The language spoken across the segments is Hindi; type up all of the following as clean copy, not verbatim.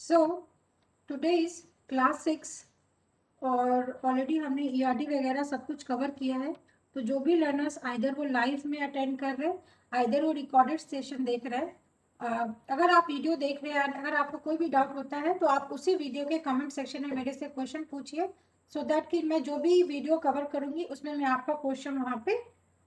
सो टुडे इज क्लास 6 और ऑलरेडी हमने ईआरडी वगैरह सब कुछ कवर किया है। तो जो भी लर्नर्स आइदर वो लाइव में अटेंड कर रहे हैं, आइदर वो रिकॉर्डेड सेशन देख रहे हैं। अगर आप वीडियो देख रहे हैं, अगर आपको कोई भी डाउट होता है तो आप उसी वीडियो के कमेंट सेक्शन में मेरे से क्वेश्चन पूछिए, सो दैट कि मैं जो भी वीडियो कवर करूँगी उसमें मैं आपका क्वेश्चन वहाँ पे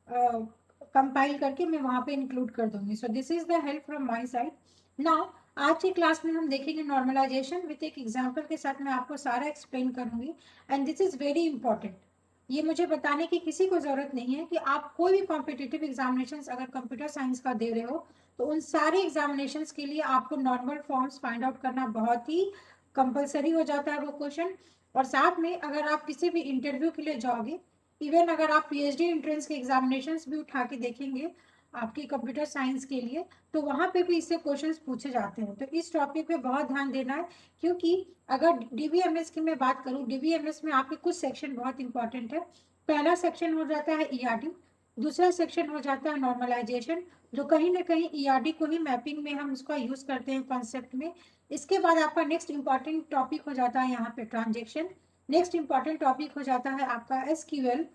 कंपाइल करके मैं वहाँ पे इंक्लूड कर दूंगी। सो this is the help from my side. Now आज की क्लास में हम देखेंगे नॉर्मलाइजेशन विथ एक एग्जांपल के साथ। मैं आपको सारा एक्सप्लेन करूंगी and this is very important. ये मुझे बताने की किसी को जरूरत नहीं है कि आप कोई भी कॉम्पिटिटिव एग्जामिनेशन अगर कंप्यूटर साइंस का दे रहे हो तो उन सारे एग्जामिनेशन के लिए आपको नॉर्मल फॉर्म्स फाइंड आउट करना बहुत ही कंपलसरी हो जाता है वो क्वेश्चन। और साथ में अगर आप किसी भी इंटरव्यू के लिए जाओगे, इवन अगर आप पीएचडी एंट्रेंस के एग्जामिनेशंस भी उठा के देखेंगे आपकी कंप्यूटर साइंस के लिए, तो वहाँ पे भी इससे क्वेश्चंस पूछे जाते हैं। तो इस टॉपिक पे बहुत ध्यान देना है, क्योंकि अगर डीबीएमएस की मैं बात करूँ, डीबीएमएस में आपके कुछ सेक्शन बहुत इंपॉर्टेंट है। पहला सेक्शन हो जाता है ईआरडी, दूसरा सेक्शन हो जाता है नॉर्मलाइजेशन, जो कहीं ना कहीं ईआरडी को ही मैपिंग में हम उसका यूज करते हैं कॉन्सेप्ट में। इसके बाद आपका नेक्स्ट इंपॉर्टेंट टॉपिक हो जाता है यहाँ पे ट्रांजेक्शन। नेक्स्ट इंपॉर्टेंट टॉपिक हो जाता है आपका एसक्यूएल।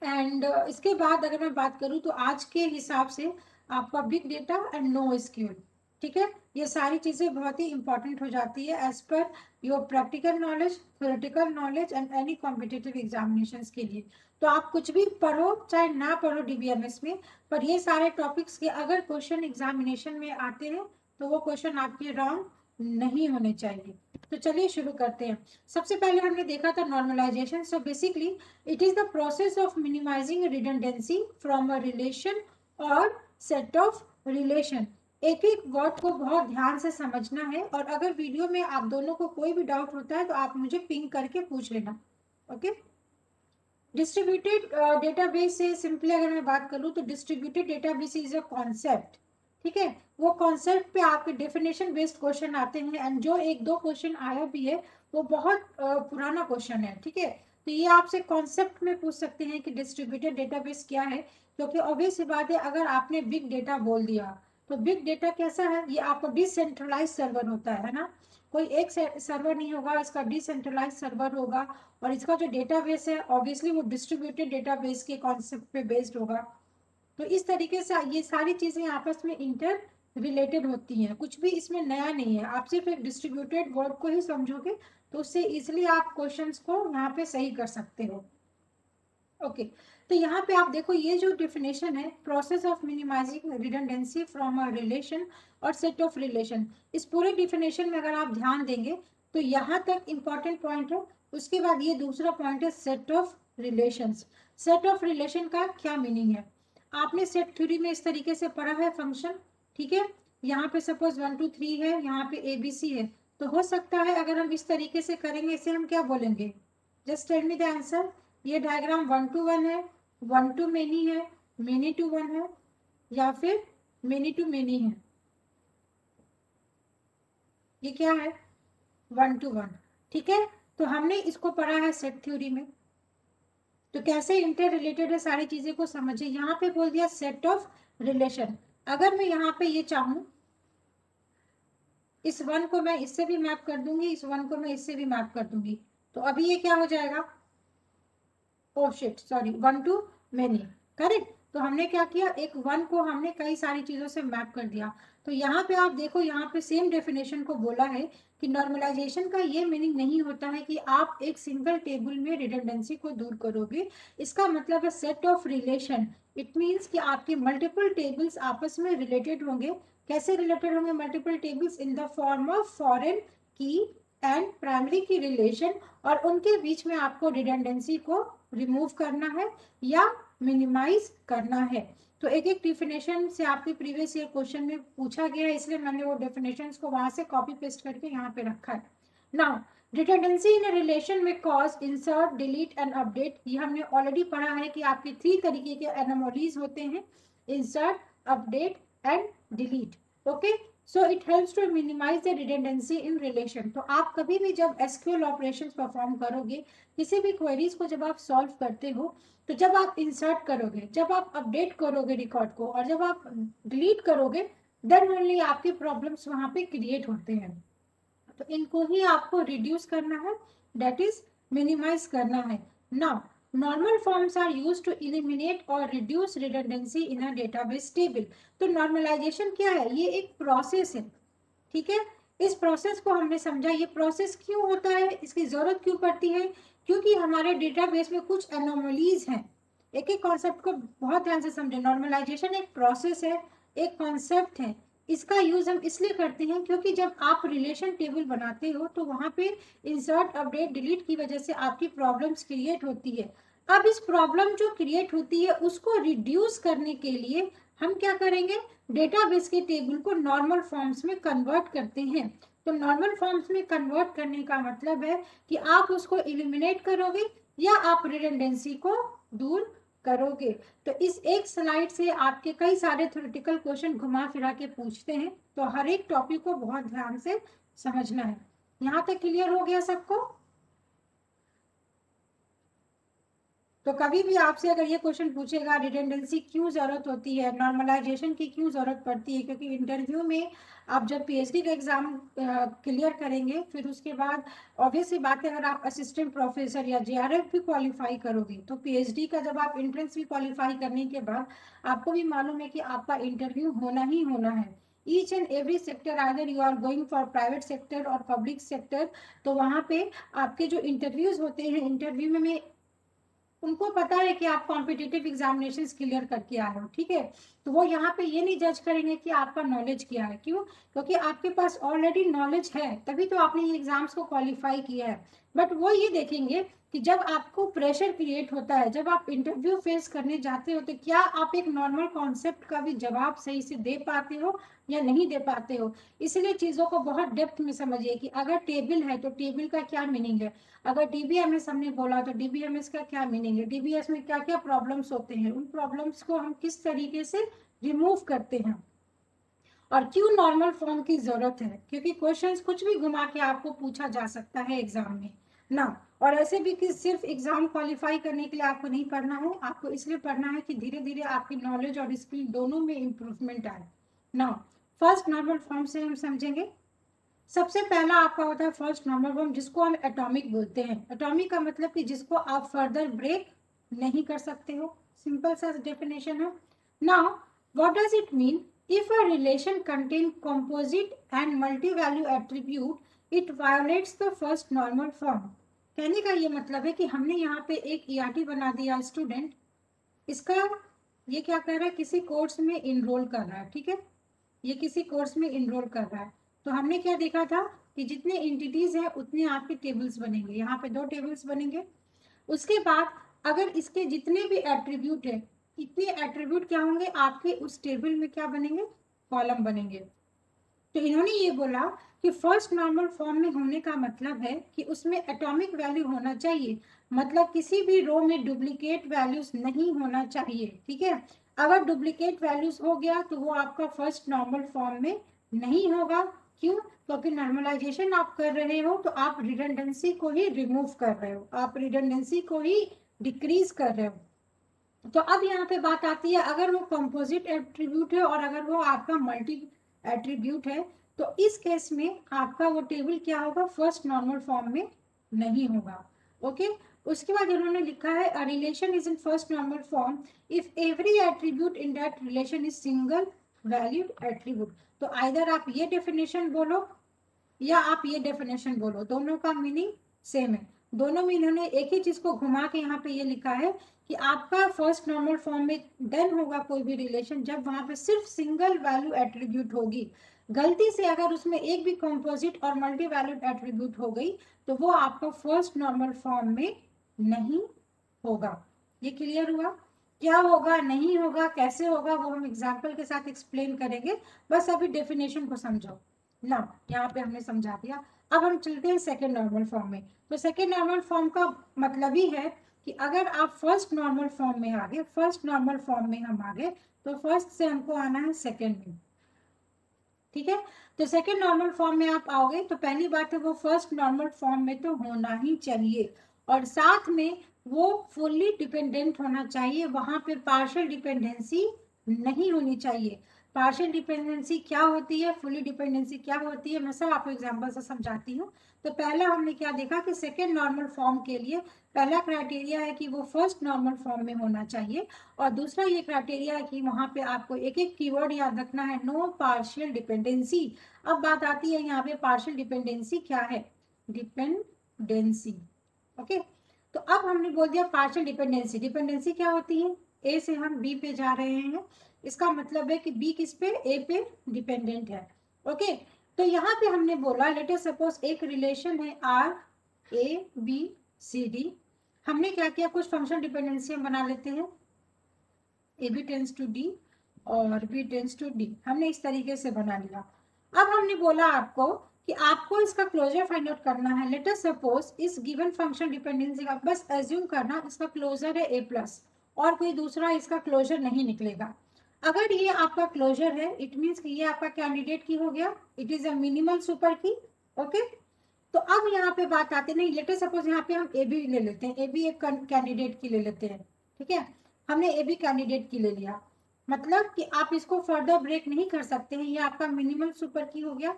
एंड इसके बाद अगर मैं बात करूं तो आज के हिसाब से आपका big data and no SQL, ठीक है। ये सारी चीजें बहुत ही इंपॉर्टेंट हो जाती है as per your practical knowledge, theoretical knowledge and any competitive examinations के लिए। तो आप कुछ भी पढ़ो चाहे ना पढ़ो डीबीएमएस में, पर ये सारे टॉपिक्स के अगर क्वेश्चन एग्जामिनेशन में आते हैं तो वो क्वेश्चन आपके रॉन्ग नहीं होने चाहिए। तो चलिए शुरू करते हैं। सबसे पहले हमने देखा था normalisation. So basically it is the process of minimizing redundancy from a relation or set of relation। एक एक वर्ड को बहुत ध्यान से समझना है, और अगर वीडियो में आप दोनों को कोई भी डाउट होता है तो आप मुझे पिंग करके पूछ लेना। ओके। डिस्ट्रीब्यूटेड डेटाबेस से सिंपली अगर मैं बात करूं तो distributed database is a concept, ठीक है। वो कॉन्सेप्ट पे आपके डेफिनेशन बेस्ड क्वेश्चन आते हैं, एंड जो एक दो क्वेश्चन आया भी है वो बहुत पुराना क्वेश्चन है, ठीक है। तो ये आपसे कॉन्सेप्ट में पूछ सकते हैं कि डिस्ट्रीब्यूटेड डेटाबेस क्या है, क्योंकि ऑब्वियस सी बात है अगर आपने बिग डेटा बोल दिया तो बिग डेटा कैसा है, ये आपका डिसेंट्रलाइज सर्वर होता है ना। कोई एक सर्वर नहीं होगा, इसका डिसेंट्रलाइज सर्वर होगा, और इसका जो डेटाबेस है ऑब्वियसली वो डिस्ट्रीब्यूटेड डेटाबेस के कॉन्सेप्ट पे बेस्ड होगा। तो इस तरीके से ये सारी चीजें आपस में इंटर रिलेटेड होती हैं, कुछ भी इसमें नया नहीं है। आप सिर्फ एक डिस्ट्रीब्यूटेड वर्ड को ही समझोगे तो उससे इजिली आप क्वेश्चंस को यहाँ पे सही कर सकते हो। ओके। तो यहाँ पे आप देखो ये जो डिफिनेशन है, process of minimising redundancy from a relation or set of relation, इस पूरे डिफिनेशन में अगर आप ध्यान देंगे तो यहाँ तक इंपॉर्टेंट पॉइंट है। उसके बाद ये दूसरा पॉइंट है set of relations. Set of relation का क्या मीनिंग है, आपने सेट थ्योरी में इस तरीके से पढ़ा है फंक्शन, ठीक है। यहाँ पे सपोज 1 2 3 है, यहाँ पे ABC है, तो हो सकता है अगर हम इस तरीके से करेंगे, इसे हम क्या बोलेंगे, just tell me the answer. ये डायग्राम 1 to 1 है, 1 to many है, many to 1 है, या फिर many to many है। ये क्या है, 1 to 1, ठीक है। तो हमने इसको पढ़ा है सेट थ्योरी में। तो कैसे इंटर रिलेटेड है सारी चीजें को समझिए। यहाँ पे बोल दिया सेट ऑफ रिलेशन। अगर मैं यहाँ पे ये चाहूं, इस 1 को मैं इससे भी मैप कर दूंगी, इस 1 को मैं इससे भी मैप कर दूंगी, तो अभी ये क्या हो जाएगा, oh shit sorry, 1 to many, correct. तो हमने क्या किया, एक 1 को हमने कई सारी चीजों से मैप कर दिया। तो यहाँ पे आप देखो, यहाँ पे सेम डेफिनेशन को बोला है कि नॉर्मलाइजेशन का ये मीनिंग नहीं होता है कि आप एक सिंगल टेबल में रिडंडेंसी को दूर करोगे। इसका मतलब है set of relation. It means कि आपके मल्टीपल टेबल्स आपस में रिलेटेड होंगे। कैसे रिलेटेड होंगे multiple tables, in the form of foreign की एंड प्राइमरी की रिलेशन, और उनके बीच में आपको रिडंडेंसी को रिमूव करना है या मिनिमाइज करना है। तो एक एक डिफिनेशन से आपके प्रीवियस ईयर क्वेश्चन में पूछा गया है, इसलिए मैंने वो डेफिनेशंस को वहां से कॉपी पेस्ट करके यहाँ पे रखा है। नाउ रिडंडेंसी इन रिलेशन में cause, insert, delete and update, ये हमने ऑलरेडी पढ़ा है कि आपके 3 तरीके के एनोमलीज होते हैं, insert, update and delete. Okay. So it helps to minimise the redundancy in relation. तो आप कभी भी जब एसक्यूएल ऑपरेशंस परफॉर्म करोगे, किसी भी क्वेरीज को जब आप सॉल्व करते हो, तो जब आप इंसर्ट करोगे, जब आप अपडेट करोगे रिकॉर्ड को, और जब आप डिलीट करोगे, देन ओनली आपके प्रॉब्लम्स वहां पे क्रिएट होते हैं। तो इनको ही आपको रिड्यूस करना है, दैट इज मिनिमाइज करना है। Now normal forms are used to eliminate or reduce redundancy in a database table. तो नॉर्मलाइजेशन क्या है, ये एक प्रोसेस है, ठीक है। इस प्रोसेस को हमने समझा, ये प्रोसेस क्यों होता है, इसकी जरूरत क्यों पड़ती है, क्योंकि हमारे डेटाबेस में कुछ एनोमलीज हैं। एक एक कॉन्सेप्ट को बहुत ध्यान से समझे। नॉर्मलाइजेशन एक प्रोसेस है, एक कॉन्सेप्ट है। इसका यूज हम इसलिए करते हैं क्योंकि जब आप रिलेशन टेबल बनाते हो तो वहां पे इंसर्ट अपडेट डिलीट की वजह से आपकी प्रॉब्लम्स क्रिएट होती है। अब इस प्रॉब्लम जो क्रिएट होती है उसको रिड्यूस करने के लिए हम क्या करेंगे, डेटाबेस के टेबल को नॉर्मल फॉर्म्स में कन्वर्ट करते हैं। तो नॉर्मल फॉर्म्स में कन्वर्ट करने का मतलब है कि आप उसको एलिमिनेट करोगे या आप रिडंडेंसी को दूर करोगे। तो इस एक स्लाइड से आपके कई सारे थ्योरेटिकल क्वेश्चन घुमा फिरा के पूछते हैं, तो हर एक टॉपिक को बहुत ध्यान से समझना है। यहाँ तक क्लियर हो गया सबको? तो कभी भी आपसे अगर ये क्वेश्चन पूछेगा रिडंडेंसी क्यों जरूरत होती है, नॉर्मलाइजेशन की क्यों जरूरत पड़ती है, क्योंकि इंटरव्यू में आप जब पीएचडी का एग्जाम क्लियर करेंगे फिर उसके बाद ऑब्वियसली बात है, अगर आप असिस्टेंट प्रोफेसर या जेआरएफ भी क्वालिफाई करोगे तो पीएचडी का जब आप एंट्रेंस भी क्वालिफाई करने के बाद आपको भी मालूम है कि आपका इंटरव्यू होना ही होना है। Each and every sector, either you are going for private sector or public sector, तो वहाँ पे आपके जो इंटरव्यूज होते हैं, इंटरव्यू में उनको पता है कि आप कॉम्पिटिटिव एग्जामिनेशन क्लियर करके आए हो, ठीक है। तो वो यहाँ पे ये नहीं जज करेंगे कि आपका नॉलेज क्या है, क्यों, क्योंकि आपके पास ऑलरेडी नॉलेज है, तभी तो आपने ये एग्जाम्स को क्वालिफाई किया है। बट वो ये देखेंगे कि जब आपको प्रेशर क्रिएट होता है, जब आप इंटरव्यू फेस करने जाते हो, तो क्या आप एक नॉर्मल कॉन्सेप्ट का भी जवाब सही से दे पाते हो या नहीं दे पाते हो। इसलिए चीज़ों को बहुत डेप्थ में समझिए कि अगर टेबल है तो टेबल का क्या मीनिंग है, अगर डीबीएमएस हमने बोला तो डीबीएमएस का क्या मीनिंग है, डीबीएस में क्या क्या प्रॉब्लम्स होते हैं, उन प्रॉब्लम्स को हम किस तरीके से रिमूव करते हैं, और क्यों नॉर्मल फॉर्म की जरूरत है, क्योंकि क्वेश्चंस कुछ भी घुमा के आपको पूछा जा सकता है एग्जाम में ना। और ऐसे भी कि सिर्फ एग्जाम क्वालिफाई करने के लिए आपको नहीं पढ़ना है, आपको इसलिए पढ़ना है कि धीरे धीरे आपकी नॉलेज और स्किल दोनों में इम्प्रूवमेंट आए ना। फर्स्ट नॉर्मल फॉर्म से हम समझेंगे। सबसे पहला आपका होता है फर्स्ट नॉर्मल फॉर्म, जिसको हम एटॉमिक बोलते हैं। एटॉमिक का मतलब कि जिसको आप फर्दर ब्रेक नहीं कर सकते हो, सिंपल सा डेफिनेशन है। Now what does it mean, if a relation contain composite and multi value attribute it violates the first normal form. कहने का ये मतलब है कि हमने यहाँ पे एक ईआरटी बना दिया स्टूडेंट, इसका ये क्या कर रहा है, किसी कोर्स में इनरोल कर रहा है, ठीक है, ये किसी कोर्स में इनरोल कर रहा है। तो हमने क्या देखा था कि जितने एंटिटीज हैं उतने आपके टेबल्स बनेंगे, यहाँ पे 2 टेबल्स बनेंगे। उसके बाद अगर इसके जितने भी एट्रीब्यूट है, इतने एट्रीब्यूट क्या होंगे आपके उस टेबल में, क्या बनेंगे, कॉलम बनेंगे। तो इन्होंने ये बोला कि फर्स्ट नॉर्मल फॉर्म में होने का मतलब है कि उसमें एटॉमिक वैल्यू होना चाहिए, मतलब किसी भी रो में डुप्लीकेट वैल्यूज नहीं होना चाहिए, ठीक है। अगर डुप्लीकेट वैल्यूज हो गया तो वो आपका फर्स्ट नॉर्मल फॉर्म में नहीं होगा। क्यों, क्योंकि नॉर्मलाइजेशन आप कर रहे हो तो आप रिडंडेंसी को ही रिमूव कर रहे हो, आप रिडंडेंसी को ही डिक्रीज कर रहे हो। तो अब यहाँ पे बात आती है, अगर वो कंपोजिट एट्रीब्यूट है और अगर वो आपका मल्टी एट्रीब्यूट है, तो इस केस में आपका वो टेबल क्या होगा, फर्स्ट नॉर्मल फॉर्म में नहीं होगा। ओके, उसके बाद उन्होंने लिखा है अ relation is in first normal form if every attribute in that relation is single valued attribute. तो आइदर आप ये डेफिनेशन बोलो या आप ये डेफिनेशन बोलो, दोनों का मीनिंग सेम है। दोनों में इन्होंने एक ही चीज को घुमा के यहाँ पे ये लिखा है कि आपका फर्स्ट नॉर्मल फॉर्म में देन होगा कोई भी रिलेशन जब वहां पे सिर्फ सिंगल वैल्यू एट्रीब्यूट होगी। गलती से अगर उसमें एक भी कंपोजिट और मल्टी वैल्यूड एट्रीब्यूट हो गई तो वो आपका फर्स्ट नॉर्मल फॉर्म में नहीं होगा। ये क्लियर हुआ? क्या होगा, नहीं होगा, कैसे होगा, वो हम एग्जाम्पल के साथ एक्सप्लेन करेंगे। बस अभी डेफिनेशन को समझो ना, यहाँ पे हमने समझा दिया। अब हम चलते हैं सेकेंड नॉर्मल फॉर्म में। तो सेकेंड नॉर्मल फॉर्म का मतलब ही है कि अगर आप फर्स्ट नॉर्मल फॉर्म में आ गए, फर्स्ट नॉर्मल फॉर्म में हम आ गए, तो फर्स्ट से हमको आना है सेकेंड में, ठीक है। तो सेकेंड नॉर्मल फॉर्म में आप आओगे तो पहली बात है वो फर्स्ट नॉर्मल फॉर्म में तो होना ही चाहिए, और साथ में वो फुल्ली डिपेंडेंट होना चाहिए, वहां पे पार्शियल डिपेंडेंसी नहीं होनी चाहिए। पार्शियल डिपेंडेंसी क्या होती है, फुली डिपेंडेंसी क्या होती है, मैं सब आपको एग्जांपल से समझाती हूँ। तो पहला हमने क्या देखा कि सेकेंड नॉर्मल फॉर्म के लिए पहला क्राइटेरिया है कि वो फर्स्ट नॉर्मल फॉर्म में होना चाहिए, और दूसरा ये क्राइटेरिया है कि वहाँ पे आपको एक एक कीवर्ड याद रखना है, नो पार्शियल डिपेंडेंसी। अब बात आती है यहाँ पे पार्शियल डिपेंडेंसी क्या है, डिपेंडेंसी। ओके, तो अब हमने बोल दिया पार्शियल डिपेंडेंसी। डिपेंडेंसी क्या होती है, ए से हम बी पे जा रहे हैं, इसका मतलब है कि बी किस पे, ए पे डिपेंडेंट है। ओके, तो यहाँ पे हमने बोला लेट अस सपोज एक रिलेशन है R A B C D. हमने क्या किया, कुछ फंक्शन डिपेंडेंसी हम बना लेते हैं, A B tends to D और बी टेंस टू डी, हमने इस तरीके से बना लिया। अब हमने बोला आपको कि आपको इसका क्लोजर फाइंड आउट करना है। लेट अस सपोज इस गिवन फंक्शन डिपेंडेंसी का बस एज्यूम करना इसका क्लोजर है ए प्लस, और कोई दूसरा इसका क्लोजर नहीं निकलेगा। अगर ये आपका क्लोजर है इट मीन्स कि ये आपका कैंडिडेट की हो गया, it is a minimal super की। ओके, तो अब यहाँ पे बात आती नहीं, लेट अस सपोज यहाँ पे हम ए बी ले लेते हैं, ए बी एक कैंडिडेट की ले लेते हैं। ठीक है, हमने ए बी कैंडिडेट की ले लिया, मतलब कि आप इसको फर्दर ब्रेक नहीं कर सकते हैं, ये आपका मिनिमल सुपर की हो गया।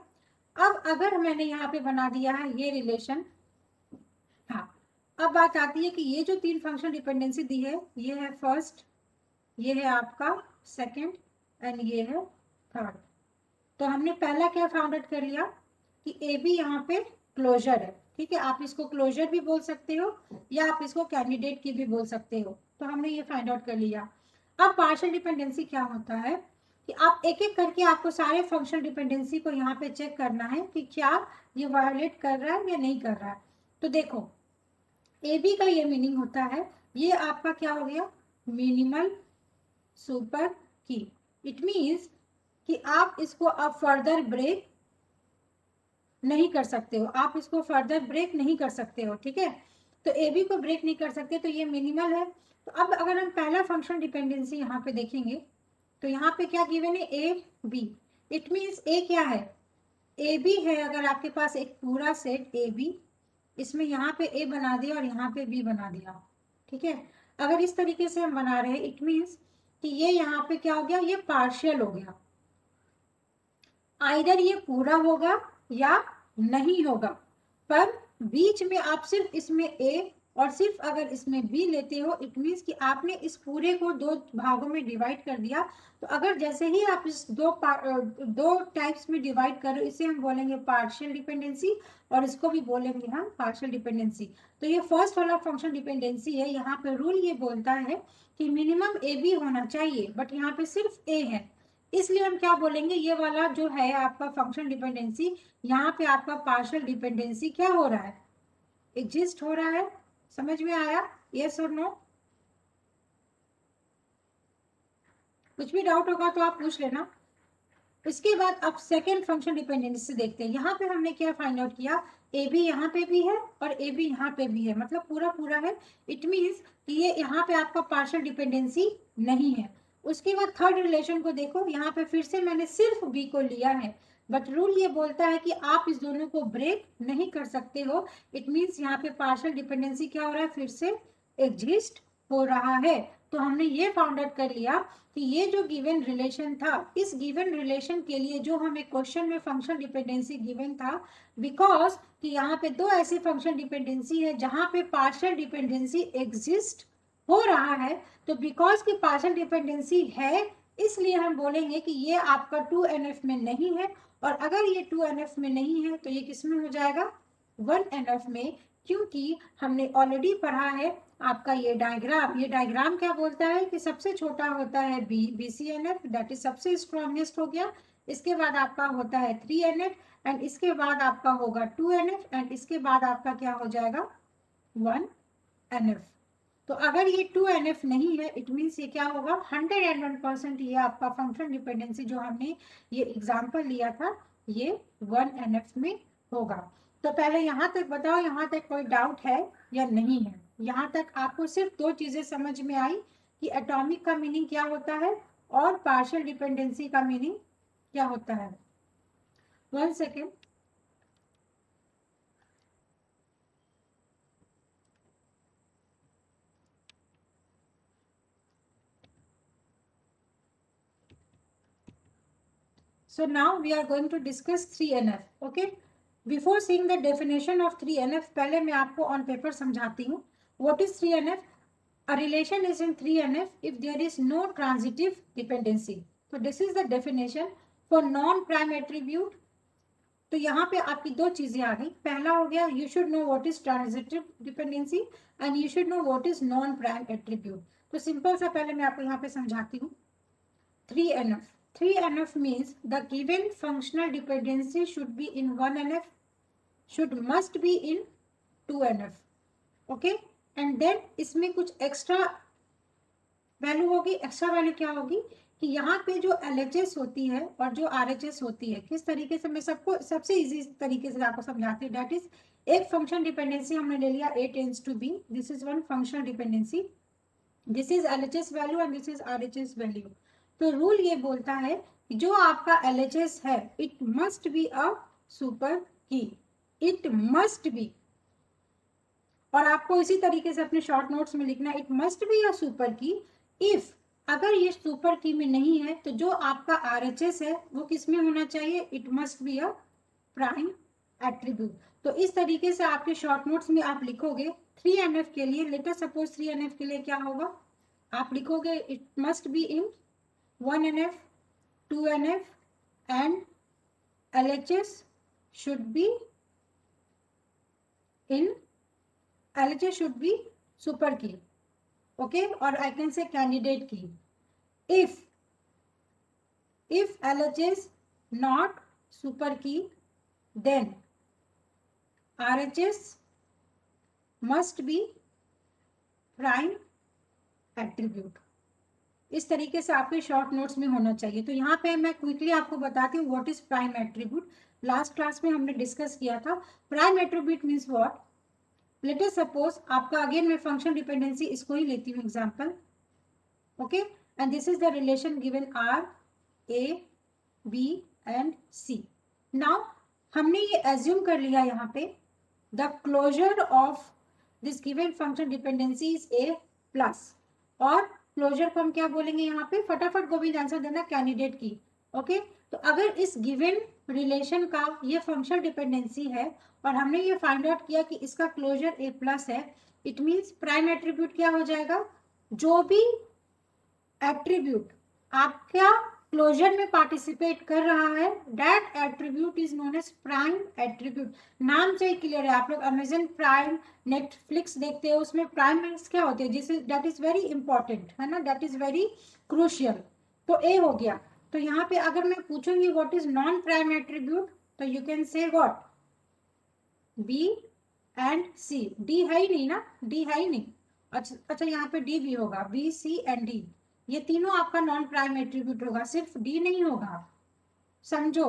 अब अगर मैंने यहाँ पे बना दिया है ये रिलेशन, हाँ, अब बात आती है कि ये जो तीन फंक्शन डिपेंडेंसी दी है, ये है फर्स्ट, ये है आपका सेकंड एंड ये है थर्ड। तो हमने पहला क्या फाउंड आउट कर लिया कि ए बी यहाँ पे क्लोजर है। ठीक है, आप इसको क्लोजर भी बोल सकते हो या आप इसको कैंडिडेट की भी बोल सकते हो। तो हमने ये फाइंड आउट कर लिया। अब पार्शियल डिपेंडेंसी क्या होता है कि आप एक एक करके आपको सारे फंक्शनल डिपेंडेंसी को यहाँ पे चेक करना है कि क्या ये वायोलेट कर रहा है या नहीं कर रहा है। तो देखो, ए बी का ये मीनिंग होता है, ये आपका क्या हो गया, minimal super key. It means कि आप इसको अब फर्दर ब्रेक नहीं कर सकते हो, आप इसको फर्दर ब्रेक नहीं कर सकते हो। ठीक है, तो ए बी को ब्रेक नहीं कर सकते, तो ये मिनिमल है। तो अब अगर हम पहला फंक्शन डिपेंडेंसी यहाँ पे देखेंगे तो यहाँ पे क्या गिवन है, ए बी। इट मीन्स ए क्या है, ए बी है। अगर आपके पास एक पूरा सेट ए बी, इसमें यहाँ पे ए बना दिया और यहाँ पे बी बना दिया। ठीक है, अगर इस तरीके से हम बना रहे हैं इट मीन्स कि ये यहाँ पे क्या हो गया, ये पार्शियल हो गया। आइदर ये पूरा होगा या नहीं होगा, पर बीच में आप सिर्फ इसमें ए और सिर्फ अगर इसमें बी लेते हो इट मीन्स कि आपने इस पूरे को दो भागों में डिवाइड कर दिया। तो अगर जैसे ही आप इस दो टाइप्स में डिवाइड करो, इसे हम बोलेंगे पार्शियल डिपेंडेंसी और इसको भी बोलेंगे हम पार्शियल डिपेंडेंसी। तो ये फर्स्ट वाला फंक्शन डिपेंडेंसी है। यहाँ पे रूल ये बोलता है कि मिनिमम ए बी होना चाहिए, बट यहाँ पे सिर्फ ए है, इसलिए हम क्या बोलेंगे, ये वाला जो है आपका फंक्शन डिपेंडेंसी, यहाँ पे आपका पार्शियल डिपेंडेंसी क्या हो रहा है, एग्जिस्ट हो रहा है। समझ में आया, यस और नो? कुछ भी डाउट होगा तो आप पूछ लेना। इसके बाद अब सेकेंड फंक्शन डिपेंडेंसी देखते हैं। यहाँ पे हमने क्या फाइंड आउट किया, ए बी यहाँ पे भी है और ए बी यहाँ पे भी है, मतलब पूरा पूरा है। इट मीन्स कि ये यहाँ पे आपका पार्शियल डिपेंडेंसी नहीं है। उसके बाद थर्ड रिलेशन को देखो, यहाँ पे फिर से मैंने सिर्फ बी को लिया है, बट रूल ये बोलता है कि आप इस दोनों को ब्रेक नहीं कर सकते हो। इट मीन्स यहाँ पे पार्शियल डिपेंडेंसी क्या हो रहा है, फिर से एग्जिस्ट हो रहा है। तो हमने ये फाउंड आउट कर लिया कि ये जो गिवन रिलेशन था, इस गिवन रिलेशन के लिए जो हमें क्वेश्चन में फंक्शन डिपेंडेंसी गिवन था, बिकॉज कि यहाँ पे दो ऐसे फंक्शन डिपेंडेंसी है जहाँ पे पार्शियल डिपेंडेंसी एग्जिस्ट हो रहा है। तो बिकॉज की पार्शियल डिपेंडेंसी है, इसलिए हम बोलेंगे कि ये आपका 2NF में नहीं है, और अगर ये 2NF में नहीं है तो ये किस में हो जाएगा, 1NF में। क्योंकि हमने ऑलरेडी पढ़ा है आपका ये डायग्राम क्या बोलता है कि सबसे छोटा होता है BCNF, दैट इज सबसे स्ट्रॉन्गेस्ट हो गया। इसके बाद आपका होता है 3NF एंड इसके बाद आपका होगा 2NF एंड इसके बाद आपका क्या हो जाएगा, 1NF। तो अगर ये 2NF नहीं है इट मीन्स ये क्या होगा, 101% ये आपका फंक्शन डिपेंडेंसी जो हमने ये एग्जाम्पल लिया था ये 1NF में होगा। तो पहले यहाँ तक बताओ, यहाँ तक कोई डाउट है या नहीं है? यहाँ तक आपको सिर्फ दो चीजें समझ में आई कि एटॉमिक का मीनिंग क्या होता है और पार्शियल डिपेंडेंसी का मीनिंग क्या होता है। 1 second. So now we are going to discuss 3NF. Okay. Before seeing the definition of 3NF, पहले मैं आपको on paper समझाती हूँ. What is 3NF? A relation is in 3NF if there is no transitive dependency. So this is the definition for non-prime attribute. तो यहाँ पे आपकी दो चीजें आ गई. पहला हो गया you should know what is transitive dependency and you should know what is non-prime attribute. तो सिंपल सा पहले मैं आपको यहाँ पे समझाती हूँ. 3NF. 3NF means the given functional dependency should be in 1NF, must be in 2NF. Okay, and then इसमें कुछ एक्स्ट्रा वैल्यू होगी. एक्स्ट्रा वैल्यू क्या होगी कि यहाँ पे जो LHS होती है और जो RHS होती है, किस तरीके से मैं सबको सबसे इजी तरीके से आपको समझाती हूँ. डेट इज एक फंक्शन डिपेंडेंसी हमने ले लिया A tends to B. This is one functional dependency. This is LHS value and this is RHS value. तो रूल ये बोलता है कि जो आपका LHS है it must be a super key. It must be. और आपको इसी तरीके से अपने शॉर्ट नोट्स में लिखना है it must be a super की इफ अगर ये सुपर की में नहीं है तो जो आपका RHS है वो किस में होना चाहिए. It must be a prime attribute. तो इस तरीके से आपके शॉर्ट नोट्स में आप लिखोगे 3NF के लिए. लेट अस सपोज 3NF के लिए क्या होगा. आप लिखोगे it must be in 1NF, 2NF and LHS should be in LHS should be super key. Okay, or I can say candidate key. If LHS not super key, then RHS must be prime attribute. इस तरीके से आपके शॉर्ट नोट्स में होना चाहिए. तो यहाँ पे मैं क्विकली आपको बताती हूँ what is prime attribute. Last class में हमने डिस्कस किया था. Prime attribute means what. Let us suppose आपका अगेन मैं फंक्शन डिपेंडेंसी इसको ही लेती हूँ example. Okay, and this is the relation given R, A, B and C. Now हमने ये एज्यूम कर लिया यहाँ पे the closure of this given function dependency is A plus. और क्लोजर को हम क्या बोलेंगे यहाँ पे. फटाफट गोविंद आंसर देना. कैंडिडेट की. ओके, तो अगर इस गिवन रिलेशन का ये फंक्शनल डिपेंडेंसी है और हमने ये फाइंड आउट किया कि इसका क्लोजर A प्लस है, इट मीन्स प्राइम एट्रीब्यूट क्या हो जाएगा. जो भी एट्रीब्यूट आपका क्लोजर में पार्टिसिपेट कर रहा है that attribute is known as prime attribute. नाम से ही क्लियर है. आप लोग अमेजन प्राइम, नेटफ्लिक्स देखते हो, उसमें प्राइम मीन्स क्या होते हैं. जिस दैट इज वेरी इंपॉर्टेंट है ना, दैट इज वेरी क्रूशियल. तो A हो गया. तो यहाँ पे अगर मैं पूछूंगी what is non prime attribute तो you can say what B and C. D है ही नहीं ना. D है ही नहीं. अच्छा यहाँ पे D भी होगा. B, C एंड D ये तीनों आपका नॉन प्राइम एट्रीब्यूट होगा. सिर्फ D नहीं होगा. समझो,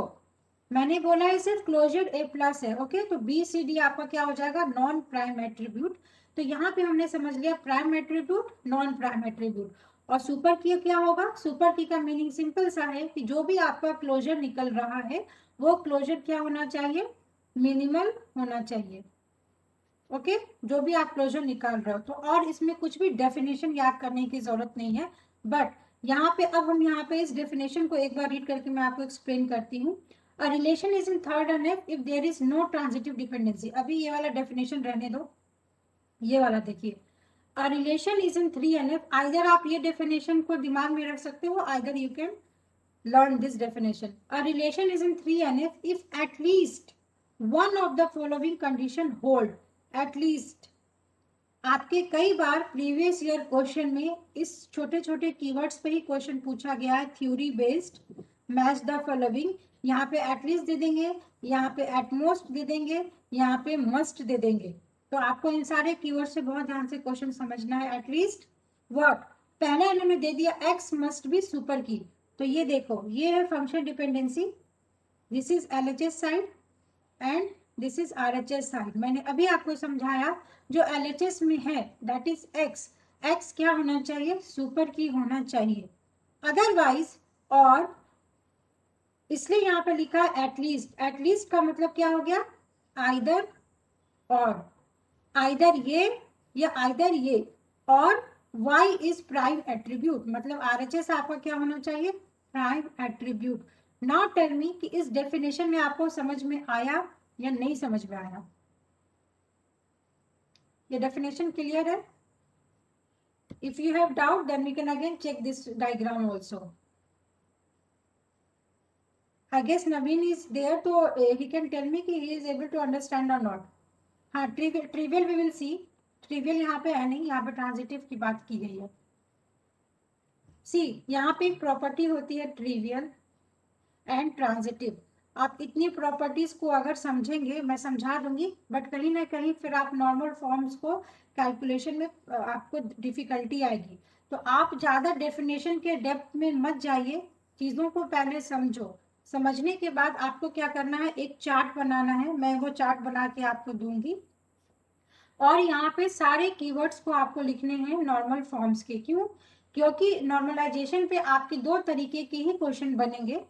मैंने बोला है सिर्फ क्लोजर A प्लस है. ओके, तो B, C, D आपका क्या हो जाएगा. Non prime attribute. तो यहाँ पे हमने समझ लिया prime attribute, non prime attribute. और सुपर की क्या होगा. सुपर की का मीनिंग सिंपल सा है कि जो भी आपका क्लोजर निकल रहा है वो क्लोजर क्या होना चाहिए. मिनिमल होना चाहिए. ओके, जो भी आप क्लोजर निकाल रहे हो. तो और इसमें कुछ भी डेफिनेशन याद करने की जरूरत नहीं है. बट यहाँ पे अब हम यहाँ पे इस डेफिनेशन को एक बार रीड करके मैं आपको एक्सप्लेन करती हूँ. A relation is in third NF if there is no transitive dependency. अभी ये वाला डेफिनेशन रहने दो. ये वाला देखिए. A relation is in 3NF. Either आप ये डेफिनेशन को दिमाग में रख सकते हो, either you can learn this definition. A relation is in 3NF if at least one of the following condition hold. At least आपके कई बार प्रीवियस ईयर क्वेश्चन में इस छोटे छोटे कीवर्ड्स पे ही क्वेश्चन पूछा गया है. Theory based, match the following. यहाँ पे एटलीस्ट दे देंगे, यहाँ पे एटमोस्ट दे देंगे, यहाँ पे मस्ट दे देंगे. तो आपको इन सारे कीवर्ड से बहुत ध्यान से क्वेश्चन समझना है. At least what. पहला इन्होंने दे दिया एक्स मस्ट बी सुपर की. तो ये देखो, ये है function dependency. This is LHS side and this is RHS side. मैंने अभी आपको समझाया जो LHS में है दैट इज एक्स. एक्स क्या होना चाहिए. सुपर की होना चाहिए. अदरवाइज और इसलिए यहाँ पे लिखा है एटलीस्ट. एटलीस्ट का मतलब क्या हो गया. आइदर और. आइदर ये या आइदर ये. और Y इज प्राइम एट्रीब्यूट. मतलब RHS आपका क्या होना चाहिए. Prime attribute. Now tell me कि इस डेफिनेशन में आपको समझ में आया या नहीं समझ में आया। ये डेफिनेशन क्लियर है? If you have doubt, then we can again check this diagram also. I guess Naveen is there, so he can tell me कि he is able to understand or not. हाँ, trivial we will see. Trivial यहाँ पे है नहीं, यहाँ पे transitive की बात की गई है. See, यहाँ पे एक प्रॉपर्टी होती है ट्रिवियल एंड ट्रांजिटिव। आप इतनी प्रॉपर्टीज को अगर समझेंगे, मैं समझा दूंगी, बट कहीं ना कहीं फिर आप नॉर्मल फॉर्म्स को कैलकुलेशन में आपको डिफिकल्टी आएगी। तो आप ज़्यादा डेफिनेशन के डेप्थ में मत जाइए, चीज़ों को पहले समझो। समझने के बाद आपको क्या करना है, एक चार्ट बनाना है। मैं वो चार्ट बना के आपको दूंगी और यहाँ पे सारे कीवर्ड्स को आपको लिखने हैं नॉर्मल फॉर्म्स के। क्यों? क्योंकि नॉर्मलाइजेशन पे आपके दो तरीके के ही क्वेश्चन बनेंगे।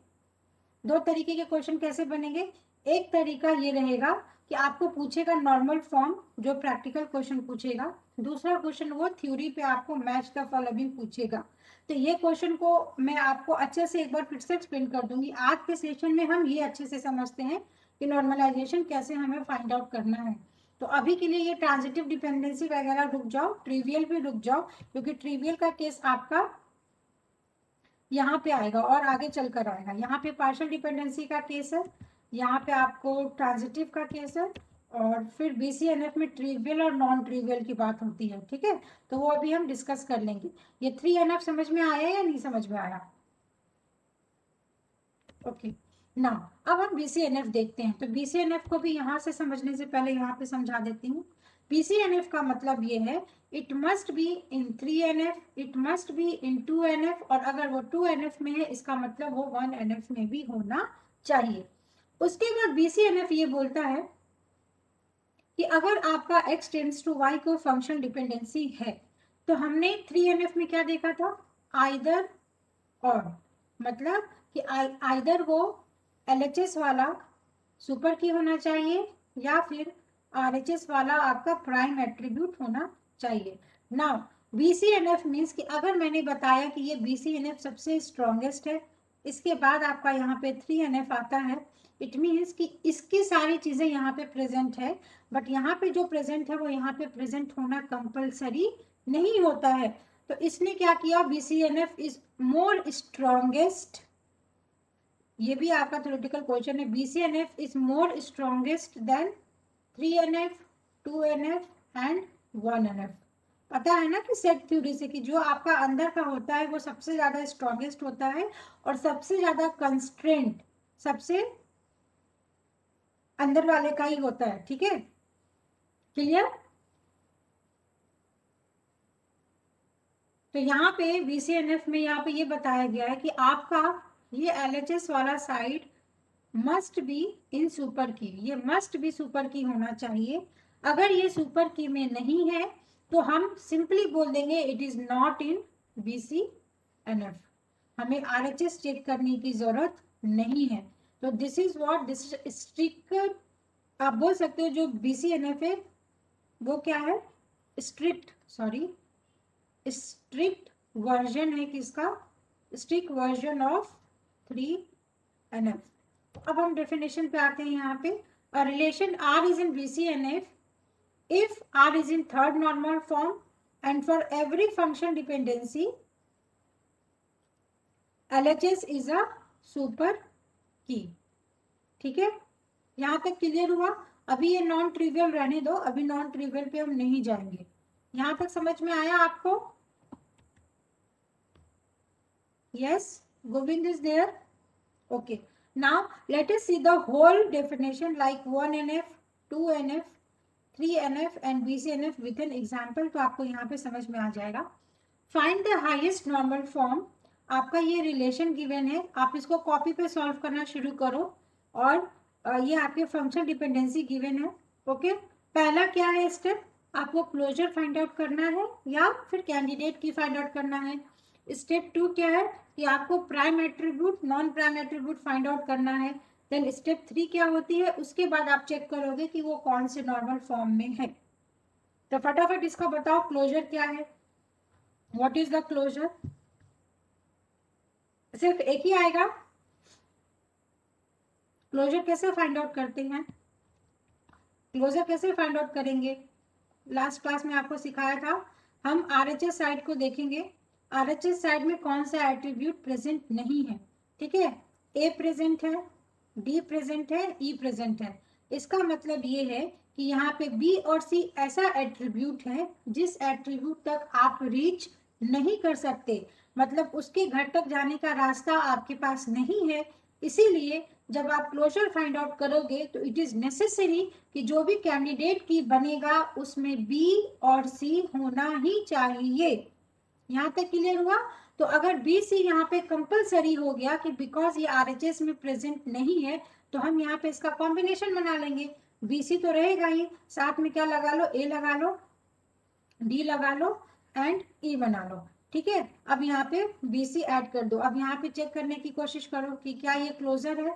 दो तरीके के क्वेश्चन कैसे बनेंगे? एक तरीका ये रहेगा कि आपको पूछेगा नॉर्मल फॉर्म, जो प्रैक्टिकल क्वेश्चन पूछेगा। दूसरा क्वेश्चन वो थ्योरी पे आपको मैच द फॉलोइंग पूछेगा। तो ये क्वेश्चन को मैं आपको अच्छे से एक बार फिर से एक्सप्लेन कर दूंगी। आज के सेशन में हम ये अच्छे से समझते हैं कि नॉर्मलाइजेशन कैसे हमें फाइंड आउट करना है। तो अभी के लिए ये ट्रांजिटिव डिपेंडेंसी वगैरह रुक जाओ, ट्रिवियल भी रुक जाओ, क्योंकि ट्रिवियल का केस आपका यहाँ पे आएगा और आगे चलकर आएगा। यहाँ पे पार्शियल डिपेंडेंसी का केस है, यहाँ पे आपको ट्रांजिटिव का केस है, और फिर BCNF में ट्रिवियल और नॉन ट्रिवियल की बात होती है। ठीक है, तो वो अभी हम डिस्कस कर लेंगे। ये 3NF समझ में आया या नहीं समझ में आया? ओके ना, अब हम BCNF देखते हैं। तो BCNF को भी यहाँ से समझने से पहले यहाँ पे समझा देती हूँ। BCNF का मतलब ये है, it must be in 3NF, it must be in 2NF, और अगर वो 2NF में है इसका मतलब वो 1NF में भी होना चाहिए। उसके बाद BCNF ये बोलता है कि अगर आपका x टेंड्स टू y को फंक्शनल डिपेंडेंसी है, तो हमने 3NF में क्या देखा था? आइदर और, मतलब कि आइदर वो LHS वाला सुपर की होना चाहिए या फिर RHS वाला आपका प्राइम एट्रीब्यूट होना चाहिए। नाउ BCNF मीन्स कि अगर मैंने बताया कि ये BCNF सबसे स्ट्रॉन्गेस्ट है, इसके बाद आपका यहाँ पे 3NF आता है, इट मीन्स कि इसकी सारी चीज़ें यहाँ पे प्रेजेंट है, बट यहाँ पे जो प्रेजेंट है वो यहाँ पे प्रेजेंट होना कंपल्सरी नहीं होता है। तो इसने क्या किया, BCNF इज मोर स्ट्रॉन्गेस्ट, ये भी आपका थ्योरेटिकल क्वेश्चन है, BCNF is more strongest than 3NF, 2NF and 1NF। पता है ना कि सेट थ्योरी से कि जो आपका अंदर का होता है वो सबसे ज्यादा स्ट्रॉन्गेस्ट होता है और सबसे ज्यादा कंस्ट्रेंट सबसे अंदर वाले का ही होता है। ठीक है, क्लियर? तो यहाँ पे BCNF में यहाँ पे ये बताया गया है कि आपका ये LHS वाला side must be in super की, ये मस्ट बी सुपर की होना चाहिए। अगर ये सुपर की में नहीं है तो हम सिंपली बोल देंगे it is not in BCNF, हमें RHS चेक करने की जरूरत नहीं है। तो this is what, this is strict, आप बोल सकते हो जो BCNF है वो क्या है, स्ट्रिक्ट, सॉरी स्ट्रिक्ट वर्जन है किसका, स्ट्रिक्ट वर्जन ऑफ 3NF। अब हम डेफिनेशन पे आते हैं। यहाँ पे a relation R is in BCNF if R is in third normal form and for every function dependency LHS is a super key। ठीक है, यहाँ तक क्लियर हुआ? अभी ये नॉन ट्रिवियल रहने दो, अभी नॉन ट्रिवियल पे हम नहीं जाएंगे। यहाँ तक समझ में आया आपको? Yes, Govind is there? Okay, now let us see the whole definition like 1NF, 2NF, 3NF and BCNF with an example। तो आपको यहाँ पे समझ में आ जाएगा। Find the highest normal form, आपका ये रिलेशन गिवन है, आप इसको कॉपी पे सॉल्व करना शुरू करो, और ये आपके फंक्शन डिपेंडेंसी गिवन है। ओके, पहला क्या है स्टेप, आपको क्लोजर फाइंड आउट करना है या फिर कैंडिडेट की फाइंड आउट करना है। स्टेप 2 क्या है कि आपको prime attribute, non prime attribute find out करना है। देन स्टेप 3 क्या होती है, उसके बाद आप चेक करोगे कि वो कौन से नॉर्मल फॉर्म में है। तो फटाफट इसका बताओ, क्लोजर क्या है, व्हाट इज द क्लोजर? सिर्फ एक ही आएगा, क्लोजर कैसे फाइंड आउट करते हैं, क्लोजर कैसे फाइंड आउट करेंगे, लास्ट क्लास में आपको सिखाया था। हम आरएचएस साइड को देखेंगे, आरएचएस साइड में कौन सा एट्रीब्यूट प्रेजेंट नहीं है, ठीक है। ए प्रेजेंट है, डी प्रेजेंट है, ई प्रेजेंट है। इसका मतलब ये है कि यहाँ पे बी और सी ऐसा एट्रीब्यूट है जिस एट्रीब्यूट तक आप रीच नहीं कर सकते, मतलब उसके घर तक जाने का रास्ता आपके पास नहीं है। इसीलिए जब आप क्लोजर फाइंड आउट करोगे तो इट इज नेसेसरी कि जो भी कैंडिडेट की बनेगा उसमें बी और सी होना ही चाहिए। यहाँ तक क्लियर हुआ। तो अगर बी सी यहाँ पे कंपलसरी हो गया कि बिकॉज ये आरएचएस में प्रेजेंट नहीं है, तो हम यहाँ पे इसका कॉम्बिनेशन बना लेंगे। बी सी तो रहेगा ही, साथ में क्या लगा लो, ए लगा लो, डी लगा लो एंड ई बना लो, ठीक है। अब यहाँ पे बी सी ऐड कर दो। अब यहाँ पे चेक करने की कोशिश करो कि क्या ये क्लोजर है।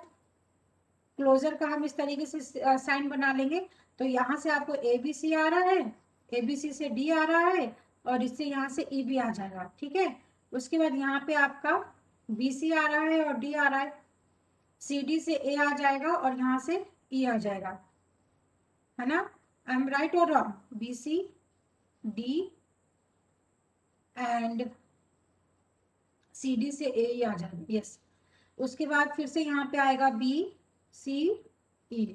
क्लोजर का हम इस तरीके से साइन बना लेंगे। तो यहाँ से आपको ए बी सी आ रहा है, ए बी सी से डी आ रहा है और इससे यहाँ से ई भी आ जाएगा, ठीक है। उसके बाद यहाँ पे आपका बी सी आ रहा है और डी आ रहा है, सी डी से ए आ जाएगा और यहाँ से ई आ जाएगा, है ना। आई एम राइट और wrong, B C D and C D से ए आ जाएगा, यस। उसके बाद फिर से यहाँ पे आएगा बी सी ई,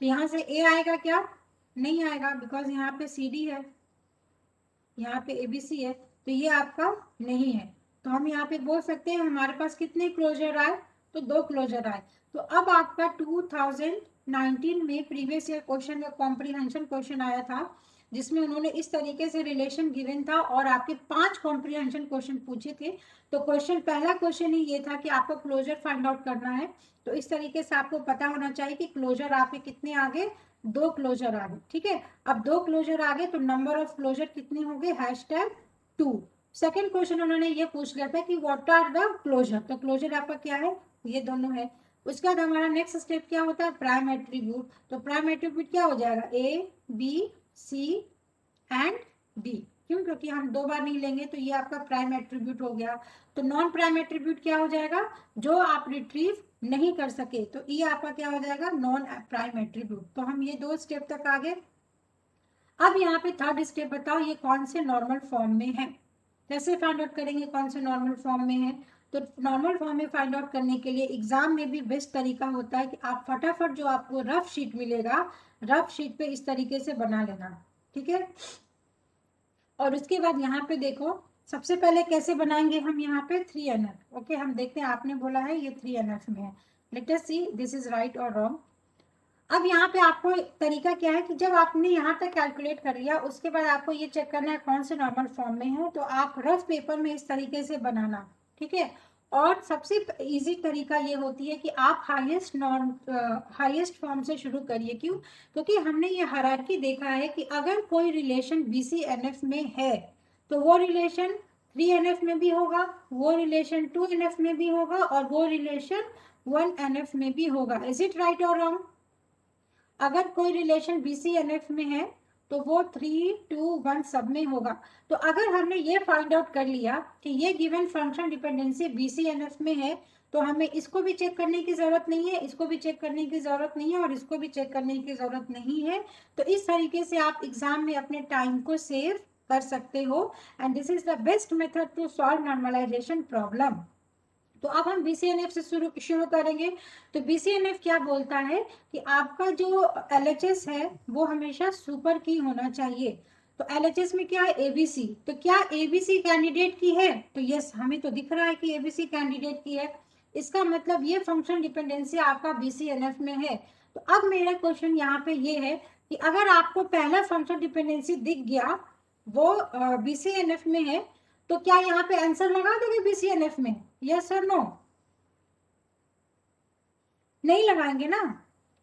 तो यहाँ से ए आएगा क्या, नहीं आएगा, बिकॉज यहाँ पे सी डी है, यहाँ पे ए बी सी है, तो ये आपका नहीं है। तो हम यहाँ पे बोल सकते हैं हमारे पास कितने क्लोजर आए, तो 2 क्लोजर आए। तो अब आपका 2019 में प्रीवियस ईयर क्वेश्चन का कॉम्प्रिहेंशन क्वेश्चन आया था, जिसमें उन्होंने इस तरीके से रिलेशन गिवन था और आपके 5 कॉम्प्रिहेंशन क्वेश्चन पूछे थे। तो क्वेश्चन, पहला क्वेश्चन ही ये था कि आपको क्लोजर फाइंड आउट करना है। तो इस तरीके से आपको पता होना चाहिए कि क्लोजर आपके कितने आगे, 2 क्लोजर आगे, ठीक है। अब 2 क्लोजर आगे तो नंबर ऑफ क्लोजर कितने हो गए, #2। सेकेंड क्वेश्चन उन्होंने ये पूछ लिया था कि व्हाट आर द क्लोजर, तो क्लोजर आपका क्या है, ये दोनों है। उसके बाद हमारा नेक्स्ट स्टेप क्या होता है, प्राइम एट्रीब्यूट। तो प्राइम एट्रीब्यूट क्या हो जाएगा, A B C and D, क्यों, क्योंकि हम 2 बार नहीं लेंगे, तो ये आपका प्राइम एट्रीब्यूट हो गया। तो नॉन प्राइम एट्रीब्यूट क्या हो जाएगा, जो आप रिट्रीव नहीं कर सके, तो ये आपका क्या हो जाएगा, नॉन प्राइम एट्रीब्यूट। तो हम ये 2 स्टेप तक आ गए। अब यहाँ पे थर्ड स्टेप बताओ ये कौन से नॉर्मल फॉर्म में है, कैसे फाइंड आउट करेंगे कौन से नॉर्मल फॉर्म में है। तो नॉर्मल फॉर्म में फाइंड आउट करने के लिए एग्जाम में भी बेस्ट तरीका होता है कि आप फटाफट जो आपको रफ शीट मिलेगा, रफ शीट पे इस तरीके से बना लेना, ठीक है। और उसके बाद यहाँ पे देखो, सबसे पहले कैसे बनाएंगे हम, यहाँ पे 3NF, ओके। हम देखते हैं, आपने बोला है ये 3NF में है, let us see this is right और रॉन्ग। अब यहाँ पे आपको तरीका क्या है कि जब आपने यहाँ तक कैलकुलेट कर लिया, उसके बाद आपको ये चेक करना है कौन से नॉर्मल फॉर्म में है। तो आप रफ पेपर में इस तरीके से बनाना, ठीक है। और सबसे इजी तरीका ये होती है कि आप हाईएस्ट फॉर्म से शुरू करिए, क्यों, क्योंकि हमने ये हायरार्की देखा है कि अगर कोई रिलेशन BCNF में है तो वो रिलेशन 3NF में भी होगा, वो रिलेशन 2NF में भी होगा और वो रिलेशन 1NF में भी होगा। इज इट राइट और रॉन्ग। अगर कोई रिलेशन BCNF में है तो वो 3, 2, 1 सब में होगा। तो अगर हमने ये फाइंड आउट कर लिया कि ये गिवन फंक्शन डिपेंडेंसी BCNF में है, तो हमें इसको भी चेक करने की जरूरत नहीं है, इसको भी चेक करने की जरूरत नहीं है और इसको भी चेक करने की जरूरत नहीं है। तो इस तरीके से आप एग्जाम में अपने टाइम को सेव कर सकते हो and this is the best method to solve normalisation problem. तो अब हम BCNF से शुरू करेंगे। तो BCNF क्या बोलता है कि आपका जो LHS है वो हमेशा सुपर की होना चाहिए। तो LHS में क्या है, ABC। तो क्या ABC कैंडिडेट की है, तो यस, हमें तो दिख रहा है कि ABC कैंडिडेट की है। इसका मतलब ये फंक्शन डिपेंडेंसी आपका BCNF में है। तो अब मेरा क्वेश्चन यहाँ पे ये है कि अगर आपको पहला फंक्शन डिपेंडेंसी दिख गया वो BCNF में है, तो क्या यहाँ पे आंसर लगा दोगे BCNF में, यस और नो। नहीं लगाएंगे ना,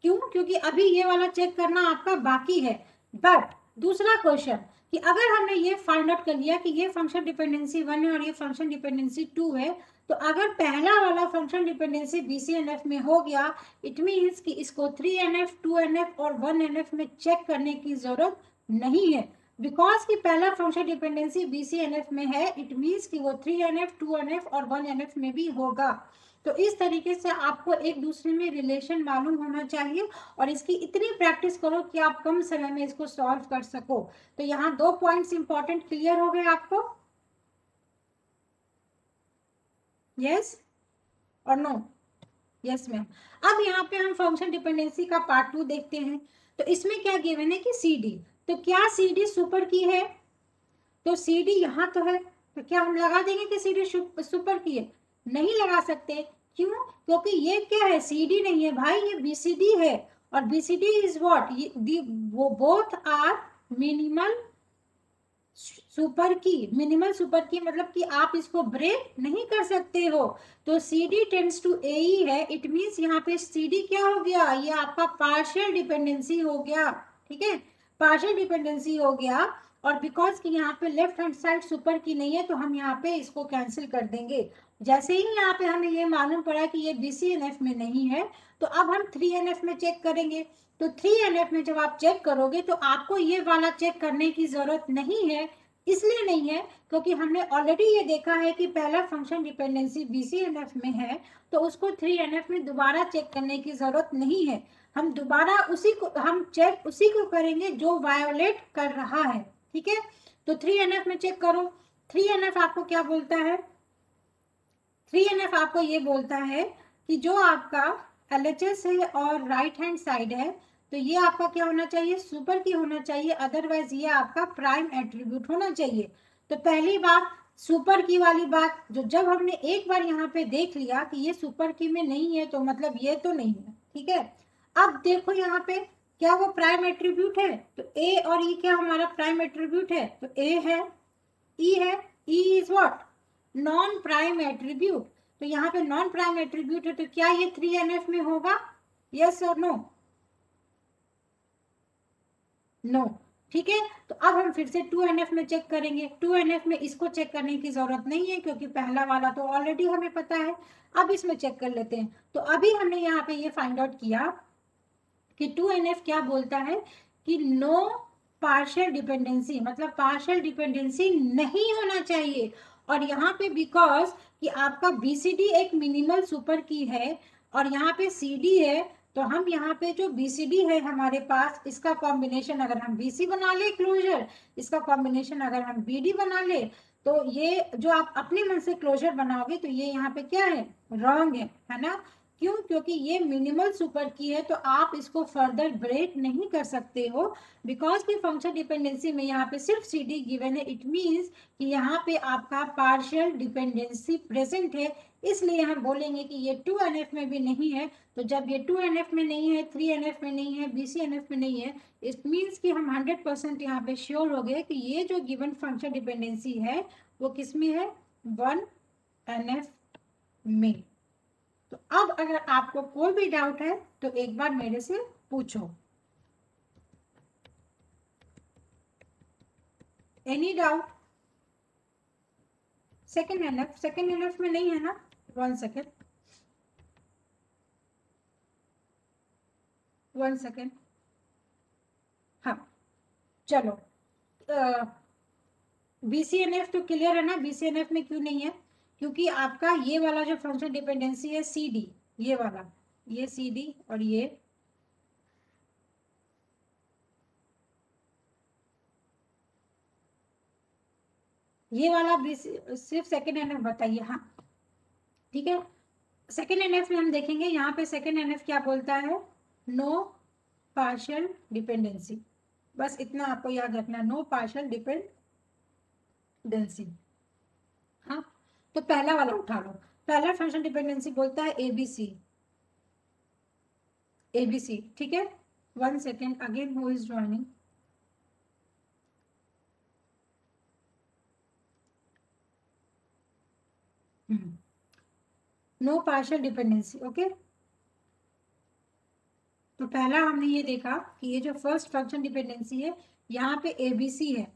क्यों, क्योंकि अभी ये वाला चेक करना आपका बाकी है। बट दूसरा क्वेश्चन कि अगर हमने ये फाइंड आउट कर लिया कि ये फंक्शन डिपेंडेंसी 1 है और ये फंक्शन डिपेंडेंसी 2 है, तो अगर पहला वाला फंक्शन डिपेंडेंसी BCNF में हो गया, इट मीन्स कि इसको 3NF, 2NF और 1NF में चेक करने की जरूरत नहीं है। बिकॉज कि पहला फंक्शन डिपेंडेंसी BCNF में है, इट मीन्स कि वो 3NF 2NF और 1NF में भी होगा। तो इस तरीके से आपको एक दूसरे में रिलेशन मालूम होना चाहिए और इसकी इतनी प्रैक्टिस करो कि आप कम समय में इसको सॉल्व कर सको। तो यहाँ 2 पॉइंट्स इंपॉर्टेंट क्लियर हो गए आपको, यस और नो? Yes ma'am. अब यहाँ पे हम फंक्शन डिपेंडेंसी का पार्ट 2 देखते हैं। तो इसमें क्या गिवन है कि CD, तो क्या CD सुपर की है? तो CD यहाँ तो है, तो क्या हम लगा देंगे कि CD सुपर की है? नहीं लगा सकते। क्यों? क्योंकि ये क्या है, CD नहीं है भाई, ये BCD है। और BCD इज व्हाट, वो बोथ आर मिनिमल सुपर की। मिनिमल सुपर की मतलब कि आप इसको ब्रेक नहीं कर सकते हो। तो CD टेंड्स टू AE है, इट मीन्स यहाँ पे CD क्या हो गया, ये आपका पार्शियल डिपेंडेंसी हो गया। ठीक है, पार्शियल डिपेंडेंसी हो गया। और बिकॉज कि यहाँ पे लेफ्ट हैंड साइड सुपर की नहीं है तो हम यहाँ पे इसको कैंसिल कर देंगे। जैसे ही यहाँ पे हमें ये मालूम पड़ा कि ये BCNF में नहीं है, तो अब हम 3NF में चेक करेंगे। तो 3NF में जब आप चेक करोगे तो आपको ये वाला चेक करने की जरूरत नहीं है। इसलिए नहीं है क्योंकि हमने ऑलरेडी ये देखा है कि पहला फंक्शन डिपेंडेंसी BCNF में है, तो उसको 3NF में दोबारा चेक करने की जरूरत नहीं है। हम दोबारा हम चेक उसी को करेंगे जो वायोलेट कर रहा है। ठीक है, तो 3NF में चेक करो। 3NF आपको क्या बोलता है? 3NF आपको ये बोलता है कि जो आपका LHS है और राइट हैंड साइड है, तो ये आपका क्या होना चाहिए, सुपर की होना चाहिए, अदरवाइज ये आपका प्राइम एट्रीब्यूट होना चाहिए। तो पहली बात सुपर की वाली बात, जो जब हमने एक बार यहाँ पे देख लिया कि ये सुपर की में नहीं है, तो मतलब ये तो नहीं है। ठीक है, अब देखो यहाँ पे क्या वो प्राइम एट्रीब्यूट है? तो A और E क्या हमारा प्राइम एट्रीब्यूट है? तो A है, E है, E is what, non prime attribute. तो यहाँ पे नॉन प्राइम एट्रीब्यूट है, तो क्या ये 3NF में होगा? यस और नो? नो। ठीक है, तो अब हम फिर से 2NF में चेक करेंगे। 2NF में इसको चेक करने की जरूरत नहीं है क्योंकि पहला वाला तो ऑलरेडी हमें पता है। अब इसमें चेक कर लेते हैं। तो अभी हमने यहाँ पे ये फाइंड आउट किया कि 2NF क्या बोलता है कि नो पार्शियल डिपेंडेंसी, मतलब पार्शियल डिपेंडेंसी नहीं होना चाहिए। और यहाँ पे बिकॉज कि आपका BCD एक मिनिमल सुपर की है और यहाँ पे CD है, तो हम यहाँ पे जो BCD है हमारे पास, इसका कॉम्बिनेशन अगर हम BC बना ले क्लोजर, इसका कॉम्बिनेशन अगर हम BD बना ले, तो ये जो आप अपने मन से क्लोजर बनाओगे तो ये यहाँ पे क्या है, रॉन्ग है ना? क्यों? क्योंकि ये मिनिमल सुपर की है, तो आप इसको फर्दर ब्रेक नहीं कर सकते हो। बिकॉज की फंक्शन डिपेंडेंसी में यहाँ पे सिर्फ CD गिवन है, इट मीन्स कि यहाँ पे आपका पार्शियल डिपेंडेंसी प्रेजेंट है। इसलिए हम बोलेंगे कि ये 2NF में भी नहीं है। तो जब ये 2NF में नहीं है, 3NF में नहीं है, BCNF में नहीं है, इट मीन्स कि हम 100% यहाँ पे श्योर हो गए कि ये जो गिवन फंक्शन डिपेंडेंसी है वो किस में है, 1NF में। तो अब अगर आपको कोई भी डाउट है तो एक बार मेरे से पूछो। Any doubt? सेकेंड एनएफ में नहीं है ना? 1 सेकेंड, 1 सेकेंड। हाँ चलो, BCNF तो क्लियर है ना? BCNF में क्यों नहीं है? क्योंकि आपका ये वाला जो फंक्शन डिपेंडेंसी है CD, ये वाला, ये CD और ये वाला सिर्फ सेकेंड एनएफ बताइए। हाँ ठीक है, सेकेंड एनएफ में हम देखेंगे। यहाँ पे सेकेंड एनएफ क्या बोलता है, नो पार्शियल डिपेंडेंसी। बस इतना आपको याद रखना, नो पार्शियल डिपेंडेंसी। हाँ, तो पहला वाला उठा लो। पहला फंक्शन डिपेंडेंसी बोलता है ABC, ABC। ठीक है, 1 second, again who is joining? No partial dependency, okay. तो पहला हमने ये देखा कि ये जो फर्स्ट फंक्शन डिपेंडेंसी है यहाँ पे ABC है,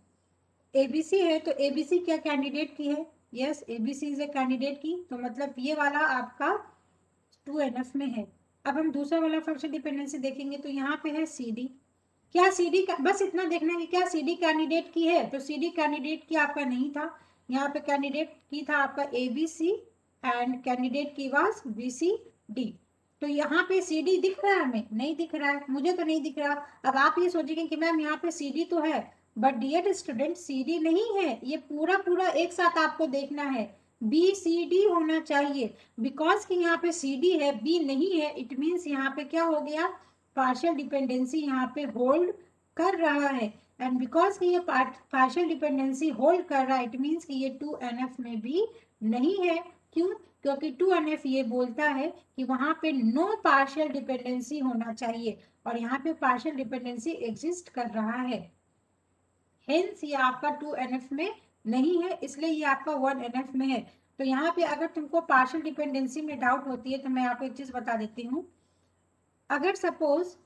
ABC है, तो ABC क्या कैंडिडेट की है? Yes, ABC is a candidate की, तो मतलब ये वाला आपका 2NF में है। अब हम दूसरा वाला फंक्शन डिपेंडेंसी देखेंगे, तो यहाँ पे है CD, क्या CD का, बस इतना देखना है कि क्या CD कैंडिडेट की है, तो CD कैंडिडेट की आपका नहीं था, यहाँ पे कैंडिडेट की था आपका ABC एंड कैंडिडेट की वाज BCD। तो यहाँ पे CD दिख रहा है, हमें नहीं दिख रहा है, मुझे तो नहीं दिख रहा। अब आप ये सोचेंगे कि मैम यहाँ पे CD तो है, बट डियर स्टूडेंट CD नहीं है, ये पूरा पूरा एक साथ आपको देखना है, BCD होना चाहिए। बिकॉज कि यहाँ पे CD है, B नहीं है, इट मीन्स यहाँ पे क्या हो गया, पार्शियल डिपेंडेंसी यहाँ पे होल्ड कर रहा है। एंड बिकॉज कि ये पार्शियल डिपेंडेंसी होल्ड कर रहा है, इट मीन्स कि ये 2NF में भी नहीं है। क्यों? क्योंकि 2NF ये बोलता है कि वहां पे नो पार्शियल डिपेंडेंसी होना चाहिए, और यहाँ पे पार्शियल डिपेंडेंसी एग्जिस्ट कर रहा है। हेंस ये आपका 2NF में नहीं है, इसलिए ये आपका 1NF में है। तो यहाँ पे अगर तुमको पार्शियल डिपेंडेंसी में डाउट होती है तो मैं आपको एक चीज बता देती हूँ। अगर सपोज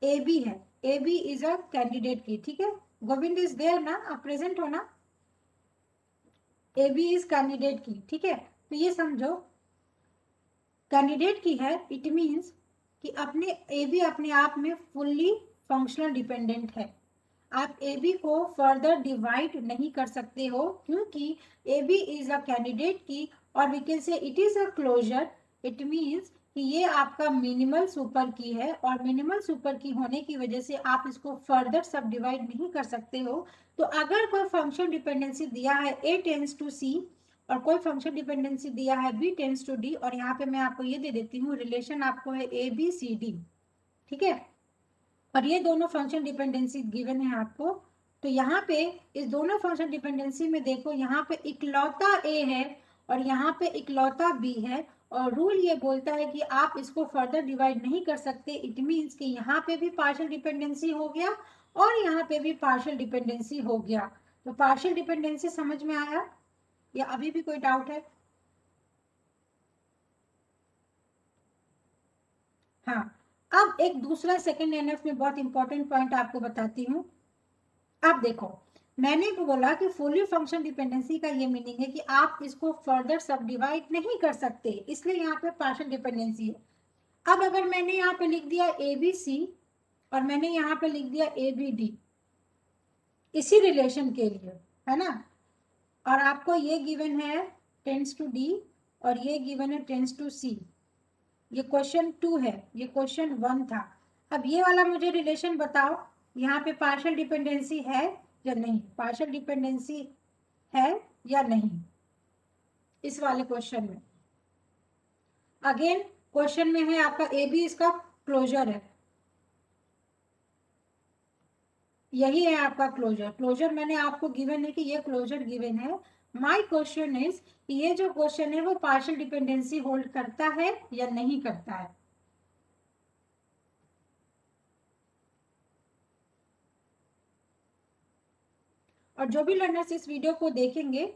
AB है, AB इज अ कैंडिडेट की, ठीक है, गोविंद इज देयर ना, आप प्रेजेंट हो ना, AB इज कैंडिडेट की, ठीक है। तो ये समझो कैंडिडेट की है, इट मींस कि अपने AB अपने आप में फुल्ली फंक्शनल डिपेंडेंट है। आप AB को फर्दर डिवाइड नहीं कर सकते हो, क्योंकि AB is a candidate key, और we can say it is a closure. It means कि ये आपका मिनिमल सुपर की है, और मिनिमल सुपर की होने की वजह से आप इसको फर्दर सब डिवाइड नहीं कर सकते हो। तो अगर कोई फंक्शन डिपेंडेंसी दिया है A टेंड्स टू C, और कोई फंक्शन डिपेंडेंसी दिया है B टेंड्स टू D, और यहाँ पे मैं आपको ये दे देती हूँ, रिलेशन आपको है ABCD, ठीक है, और ये दोनों फंक्शन डिपेंडेंसी गिवन है आपको। तो यहाँ पे इस दोनों फंक्शन डिपेंडेंसी में देखो, यहाँ पे इकलौता A है और यहाँ पे इकलौता B है, और रूल ये बोलता है कि आप इसको फर्दर डिवाइड नहीं कर सकते। इट मीन्स कि यहाँ पे भी पार्शियल डिपेंडेंसी हो गया और यहाँ पे भी पार्शियल डिपेंडेंसी हो गया। तो पार्शियल डिपेंडेंसी समझ में आया या अभी भी कोई डाउट है? हाँ, अब एक दूसरा सेकंड NF में बहुत इंपॉर्टेंट पॉइंट आपको बताती हूँ। अब देखो, मैंने बोला कि फुली फंक्शन डिपेंडेंसी का ये मीनिंग है कि आप इसको फर्दर सब डिवाइड नहीं कर सकते, इसलिए यहाँ पे पार्शियल डिपेंडेंसी है। अब अगर मैंने यहाँ पे लिख दिया ABC और मैंने यहाँ पे लिख दिया ABD इसी रिलेशन के लिए, है ना, और आपको ये गिवन है टेंड्स टू D और ये गिवन है टेंड्स टू C, ये क्वेश्चन 2 है, ये क्वेश्चन 1 था। अब ये वाला मुझे रिलेशन बताओ, यहाँ पे पार्शियल डिपेंडेंसी है या नहीं, पार्शियल डिपेंडेंसी है या नहीं इस वाले क्वेश्चन में। अगेन क्वेश्चन में है आपका AB इसका क्लोजर है, यही है आपका क्लोजर। क्लोजर मैंने आपको गिवन है कि ये क्लोजर गिवन है। माय क्वेश्चन इज ये जो क्वेश्चन है वो पार्शियल डिपेंडेंसी होल्ड करता है या नहीं करता है। और जो भी लर्नर्स इस वीडियो को देखेंगे,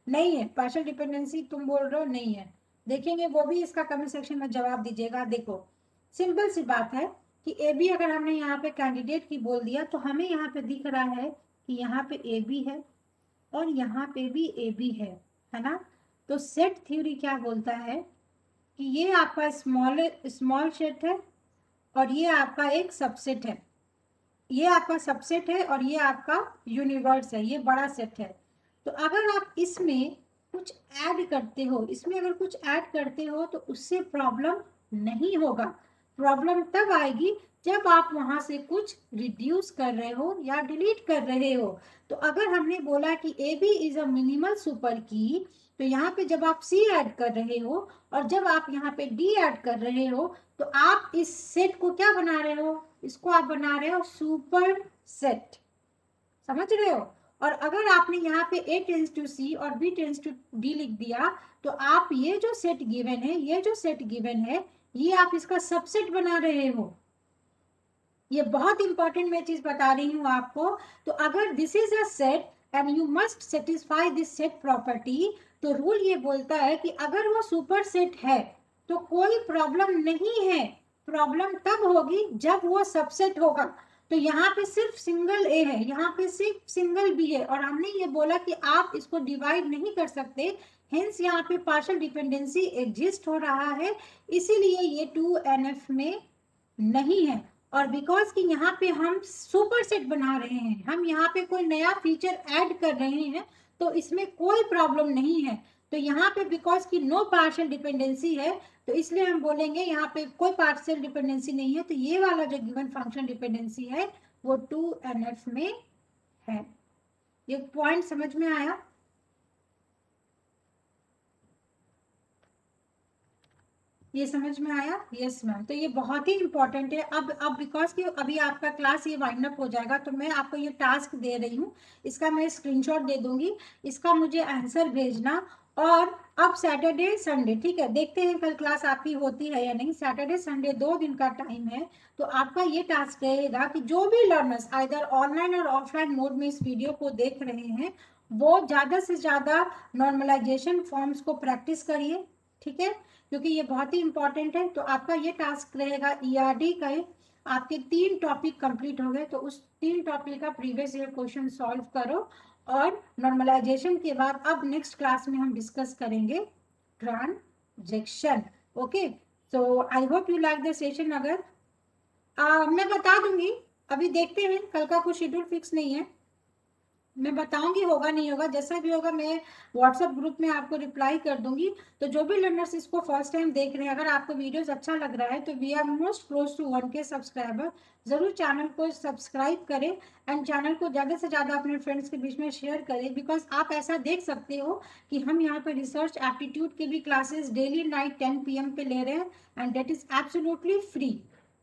नहीं है पार्शियल डिपेंडेंसी तुम बोल रहे हो नहीं है, देखेंगे वो भी इसका कमेंट सेक्शन में जवाब दीजिएगा। देखो सिंपल सी बात है कि AB अगर हमने यहाँ पे कैंडिडेट की बोल दिया तो हमें यहाँ पे दिख रहा है कि यहाँ पे AB है और यहाँ पे भी AB है ना। तो सेट थ्योरी क्या बोलता है कि ये आपका स्मॉल सेट है और ये आपका एक सबसेट है, ये आपका सबसेट है और ये आपका यूनिवर्स है, ये बड़ा सेट है। तो अगर आप इसमें कुछ ऐड करते हो, इसमें अगर कुछ ऐड करते हो तो उससे प्रॉब्लम नहीं होगा। प्रॉब्लम तब आएगी जब आप वहां से कुछ रिड्यूस कर रहे हो या डिलीट कर रहे हो। तो अगर हमने बोला कि AB is a minimal super की, तो यहाँ पे जब आप C ऐड कर रहे हो और जब आप यहाँ पे D ऐड कर रहे हो तो आप इस सेट को क्या बना रहे हो, इसको आप बना रहे हो सुपर सेट, समझ रहे हो। और अगर आपने यहाँ पे A टेंड्स टू C और B टेंड्स टू D लिख दिया तो आप ये जो सेट गिवन है, ये जो सेट गिवन है, ये आप इसका सबसेट बना रहे हो। ये बहुत इंपॉर्टेंट मैं चीज बता रही हूँ आपको। तो अगर this is a set and you must satisfy this set property, तो रूल ये बोलता है कि अगर वो सुपर सेट है तो कोई प्रॉब्लम नहीं है। प्रॉब्लम तब होगी जब वो सबसेट होगा। तो यहाँ पे सिर्फ सिंगल A है, यहाँ पे सिर्फ सिंगल B है, और हमने ये बोला कि आप इसको डिवाइड नहीं कर सकते, हेंस यहाँ पे पार्शियल डिपेंडेंसी एग्जिस्ट हो रहा है, इसीलिए ये 2NF में नहीं है। और बिकॉज कि यहाँ पे हम सुपर सेट बना रहे हैं, हम यहाँ पे कोई नया फीचर ऐड कर रहे हैं, तो इसमें कोई प्रॉब्लम नहीं है। तो यहाँ पे बिकॉज कि नो पार्शियल डिपेंडेंसी है, तो इसलिए हम बोलेंगे यहाँ पे कोई पार्शियल डिपेंडेंसी नहीं है। तो ये वाला जो गिवन फंक्शन डिपेंडेंसी है वो 2NF में है। ये पॉइंट समझ में आया? ये समझ में आया? Yes ma'am. तो ये बहुत ही इंपॉर्टेंट है। अब बिकॉज कि अभी आपका क्लास ये वाइंड अप हो जाएगा, तो मैं आपको ये टास्क दे रही हूँ, इसका मैं स्क्रीनशॉट दे दूंगी, इसका मुझे आंसर भेजना। और अब सैटरडे संडे, ठीक है, देखते हैं कल क्लास आपकी होती है या नहीं। सैटरडे संडे 2 दिन का टाइम है, तो आपका ये टास्क रहेगा कि जो भी लर्नर्स आइदर ऑनलाइन और ऑफलाइन मोड में इस वीडियो को देख रहे हैं, वो ज़्यादा से ज़्यादा नॉर्मलाइजेशन फॉर्म्स को प्रैक्टिस करिए, ठीक है, क्योंकि ये बहुत ही इंपॉर्टेंट है। तो आपका ये टास्क रहेगा ERD का है। आपके 3 टॉपिक कंप्लीट हो गए, तो उस 3 टॉपिक का प्रीवियस ईयर क्वेश्चन सॉल्व करो। और नॉर्मलाइजेशन के बाद अब नेक्स्ट क्लास में हम डिस्कस करेंगे transaction. Okay, so I hope you like the session. अगर मैं बता दूंगी, अभी देखते हैं, कल का कुछ शेड्यूल फिक्स नहीं है, मैं बताऊंगी होगा नहीं होगा, जैसा भी होगा मैं व्हाट्सएप ग्रुप में आपको रिप्लाई कर दूंगी। तो जो भी लर्नर्स इसको फर्स्ट टाइम देख रहे हैं, अगर आपको वीडियोस अच्छा लग रहा है, तो we are most close to 1K subscriber, जरूर चैनल को सब्सक्राइब करें एंड चैनल को ज़्यादा से ज़्यादा अपने फ्रेंड्स के बीच में शेयर करें। बिकॉज आप ऐसा देख सकते हो कि हम यहाँ पर रिसर्च एप्टीट्यूड की भी क्लासेस डेली नाइट 10 PM पे ले रहे हैं, and that is absolutely free.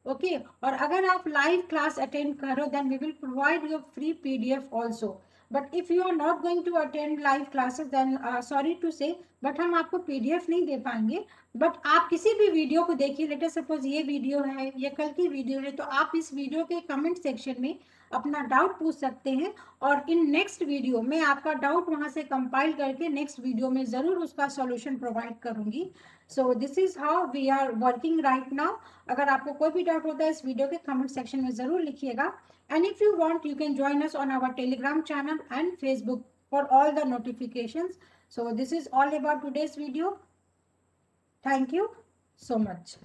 Okay, और अगर आप लाइव क्लास अटेंड करो, then we will provide your free PDF also. But if you are not going to attend live classes, then sorry to say, but हम आपको PDF नहीं दे पाएंगे। बट आप किसी भी वीडियो को देखिए, लेट अस सपोज ये वीडियो है, ये कल की वीडियो है, तो आप इस वीडियो के कमेंट सेक्शन में अपना डाउट पूछ सकते हैं, और इन नेक्स्ट वीडियो में आपका डाउट वहां से कंपाइल करके नेक्स्ट वीडियो में जरूर उसका सॉल्यूशन प्रोवाइड करूंगी। So this is how we are working right now. अगर आपको कोई भी डाउट होता है इस वीडियो के कमेंट सेक्शन में जरूर लिखिएगा। And if you want, you can join us on our Telegram channel and Facebook for all the notifications. So this is all about today's video. Thank you so much.